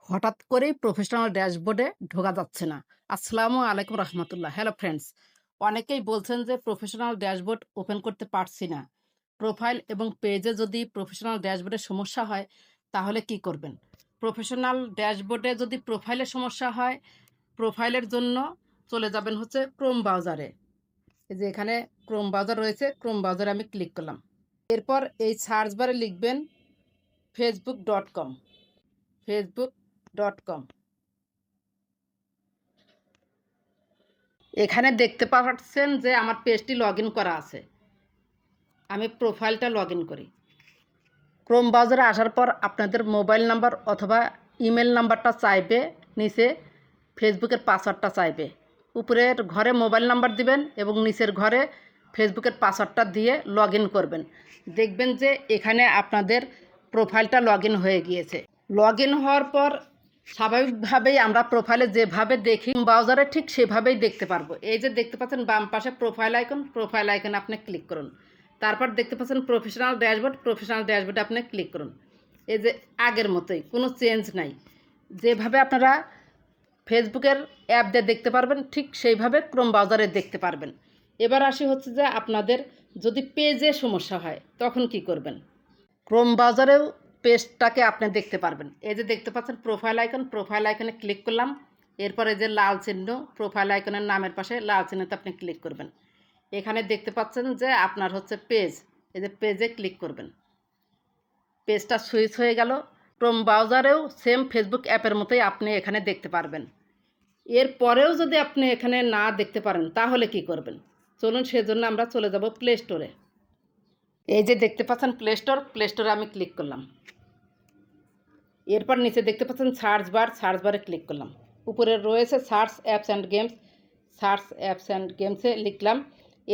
হঠাৎ করেই প্রফেশনাল ড্যাশবোর্ডে ঢোকা যাচ্ছে না। আসসালামু আলাইকুম রহমতুল্লাহ। হ্যালো ফ্রেন্ডস, অনেকেই বলছেন যে প্রফেশনাল ড্যাশবোর্ড ওপেন করতে পারছি না। প্রোফাইল এবং পেজে যদি প্রফেশনাল ড্যাশবোর্ডে সমস্যা হয় তাহলে কি করবেন? প্রফেশনাল ড্যাশবোর্ডে যদি প্রোফাইলের সমস্যা হয়, প্রোফাইলের জন্য চলে যাবেন হচ্ছে ক্রোম ব্রাউজারে। এই যে এখানে ক্রোম ব্রাউজার রয়েছে, ক্রোম ব্রাউজারে আমি ক্লিক করলাম। এরপর এই সার্চ বারে লিখবেন facebook.com, facebook.com। এখানে দেখতে পাচ্ছেন যে আমার পেজটি লগ ইন করা আছে। আমি প্রোফাইলটা লগ ইন করি। ক্রোম ব্রাউজারে আসার পর আপনাদের মোবাইল নাম্বার অথবা ইমেল নাম্বারটা চাইবে, নিচে ফেসবুকের পাসওয়ার্ডটা চাইবে। উপরের ঘরে মোবাইল নাম্বার দিবেন এবং নিচের ঘরে ফেসবুকের পাসওয়ার্ডটা দিয়ে লগ ইন করবেন। দেখবেন যে এখানে আপনাদের প্রোফাইলটা লগ ইন হয়ে গিয়েছে। লগ ইন হওয়ার পর স্বাভাবিকভাবেই আমরা প্রোফাইলে যেভাবে দেখি ব্রাউজারে ঠিক সেভাবেই দেখতে পারবো। এই যে দেখতে পাচ্ছেন বাম পাশে প্রোফাইল আইকনে আপনি ক্লিক করুন। তারপর দেখতে পাচ্ছেন প্রফেশনাল ড্যাশবোর্ডে আপনি ক্লিক করুন। এই যে আগের মতোই, কোনো চেঞ্জ নাই। যেভাবে আপনারা ফেসবুকের অ্যাপ দিয়ে দেখতে পারবেন ঠিক সেইভাবে ক্রোম ব্রাউজারে দেখতে পারবেন। এবার আসি হচ্ছে যে আপনাদের যদি পেজে সমস্যা হয় তখন কি করবেন? ক্রোম ব্রাউজারেও পেজটাকে আপনি দেখতে পারবেন। এই যে দেখতে পাচ্ছেন প্রোফাইল আইকনে ক্লিক করলাম। এরপরে যে লাল চিহ্ন, প্রোফাইল আইকনের নামের পাশে লাল চিহ্নতে আপনি ক্লিক করবেন। এখানে দেখতে পাচ্ছেন যে আপনার হচ্ছে পেজ, এই যে পেজে ক্লিক করবেন। পেজটা সুইচ হয়ে গেল। ক্রোম ব্রাউজারেও সেম ফেসবুক অ্যাপের মতোই আপনি এখানে দেখতে পারবেন। এরপরেও যদি আপনি এখানে না দেখতে পারেন তাহলে কি করবেন? চলুন সেজন্য আমরা চলে যাব প্লে স্টোরে। এই যে দেখতে পাচ্ছেন প্লে স্টোরে আমি ক্লিক করলাম। এরপর নিচে দেখতে পাচ্ছেন সার্চ বারে ক্লিক করলাম। উপরে রয়েছে সার্চ অ্যাপস অ্যান্ড গেমসে লিখলাম।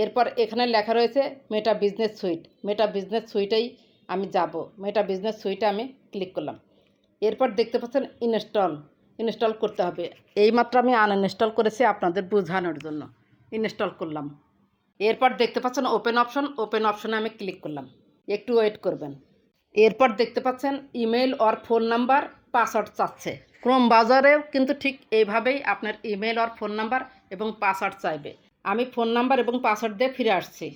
এরপর এখানে লেখা রয়েছে মেটা বিজনেস সুইটেই আমি যাব। মেটা বিজনেস সুইটে আমি ক্লিক করলাম। এরপর দেখতে পাচ্ছেন ইনস্টল করতে হবে। এইমাত্র আমি আনইনস্টল করেছি আপনাদের বোঝানোর জন্য। ইনস্টল করলাম। এরপর দেখতে পাচ্ছেন ওপেন অপশনে আমি ক্লিক করলাম। একটু ওয়েট করবেন। এরপর দেখতে পাচ্ছেন email or phone number password চাচ্ছে। ক্রোম ব্রাউজারেও কিন্তু ঠিক এইভাবেই আপনার ইমেল অর ফোন নাম্বার এবং পাসওয়ার্ড চাইবে। আমি ফোন নাম্বার এবং পাসওয়ার্ড দিয়ে ফিরে আসছি।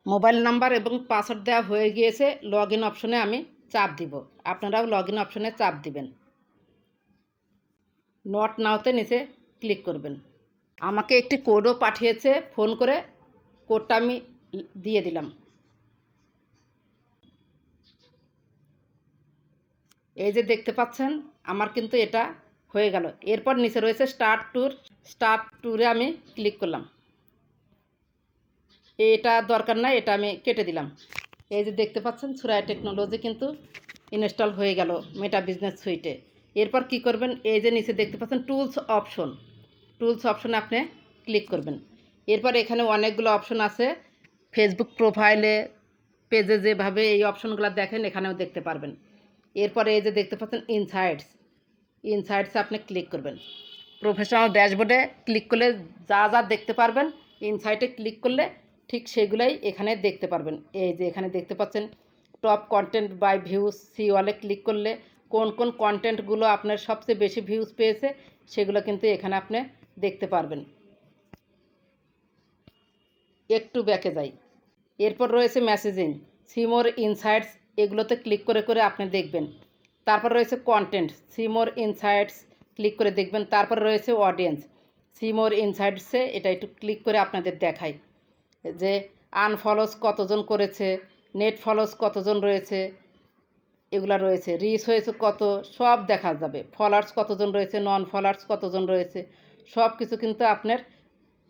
মোবাইল নাম্বার এবং পাসওয়ার্ড দেওয়া হয়ে গিয়েছে। লগ ইন অপশনে আমি চাপ দিব। আপনারাও লগ ইন অপশনে চাপ দিবেন। নট নাওতে নিচে ক্লিক করবেন। আমাকে একটি কোডও পাঠিয়েছে ফোন করে, কোডটা আমি দিয়ে দিলাম। এই যে দেখতে পাচ্ছেন আমার কিন্তু এটা হয়ে গেল। এরপর নিচে রয়েছে স্টার্ট ট্যুরে আমি ক্লিক করলাম। এটা দরকার নাই, এটা আমি কেটে দিলাম। এই যে দেখতে পাচ্ছেন সুরাইয়া টেকনোলজি কিন্তু ইনস্টল হয়ে গেল মেটা বিজনেস সুইটে। এরপর কি করবেন? এই যে নিচে দেখতে পাচ্ছেন টুলস অপশনে আপনি ক্লিক করবেন। এরপর এখানে অনেকগুলো অপশন আছে। ফেসবুক প্রোফাইলে, পেজে যেভাবে এই অপশনগুলো দেখেন এখানেও দেখতে পারবেন। এরপরে এই যে দেখতে পাচ্ছেন ইনসাইটসে আপনি ক্লিক করবেন। প্রফেশনাল ড্যাশবোর্ডে ক্লিক করলে যা যা দেখতে পারবেন, ইনসাইটে ক্লিক করলে ঠিক সেগুলাই এখানে দেখতে পারবেন। এই যে এখানে দেখতে পাচ্ছেন top content by views, see ওয়ালে ক্লিক করলে কোন কোন কন্টেন্টগুলো আপনার সবচেয়ে বেশি ভিউজ পেয়েছে সেগুলো কিন্তু এখানে আপনি দেখতে পারবেন। একটু ব্যাকে যাই। এরপর রয়েছে মেসেজিং, সি মোর ইনসাইটস, এগুলোতে ক্লিক করে করে আপনি দেখবেন। তারপর রয়েছে content, see more insights click করে দেখবেন। তারপর রয়েছে অডিয়েন্স, সি মোর ইনসাইটসে এটা একটু ক্লিক করে আপনাদের দেখাই যে আনফলোস কতজন করেছে, নেট ফলোস কতজন রয়েছে, এগুলো রয়েছে। রিচ হয়েছে কত, সব দেখা যাবে। ফলোয়ার্স কতজন রয়েছে, নন ফলোয়ার্স কতজন রয়েছে, সব কিছু কিন্তু আপনার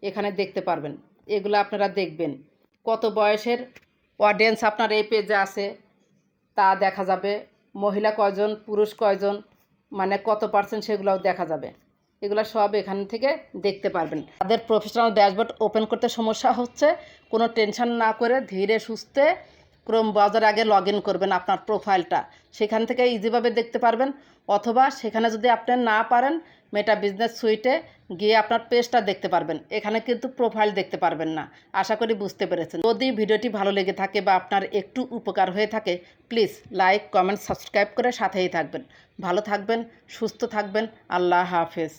এখানে দেখতে পারবেন। এগুলো আপনারা দেখবেন। কত বয়সের অডিয়েন্স আপনার এই পেজে আছে তা দেখা যাবে। মহিলা কয়জন, পুরুষ কয়জন, মানে কত পার্সেন্ট, সেগুলোও দেখা যাবে। এগুলো সব এখান থেকে দেখতে পারবেন। তাদের প্রফেশনাল ড্যাশবোর্ড ওপেন করতে সমস্যা হচ্ছে, কোনো টেনশন না করে ধীরে সুস্থে ক্রোম ব্রাউজার আগে লগ ইন করবেন আপনার প্রোফাইলটা, সেখান থেকে ইজিভাবে দেখতে পারবেন। অথবা সেখানে যদি আপনি না পারেন মেটা বিজনেস সুইটে গিয়ে আপনার পেজটা দেখতে পারবেন। এখানে কিন্তু প্রোফাইল দেখতে পারবেন না। আশা করি বুঝতে পেরেছেন। যদি ভিডিওটি ভালো লেগে থাকে বা আপনার একটু উপকার হয়ে থাকে, প্লিজ লাইক, কমেন্ট, সাবস্ক্রাইব করে সাথেই থাকবেন। ভালো থাকবেন, সুস্থ থাকবেন। আল্লাহ হাফেজ।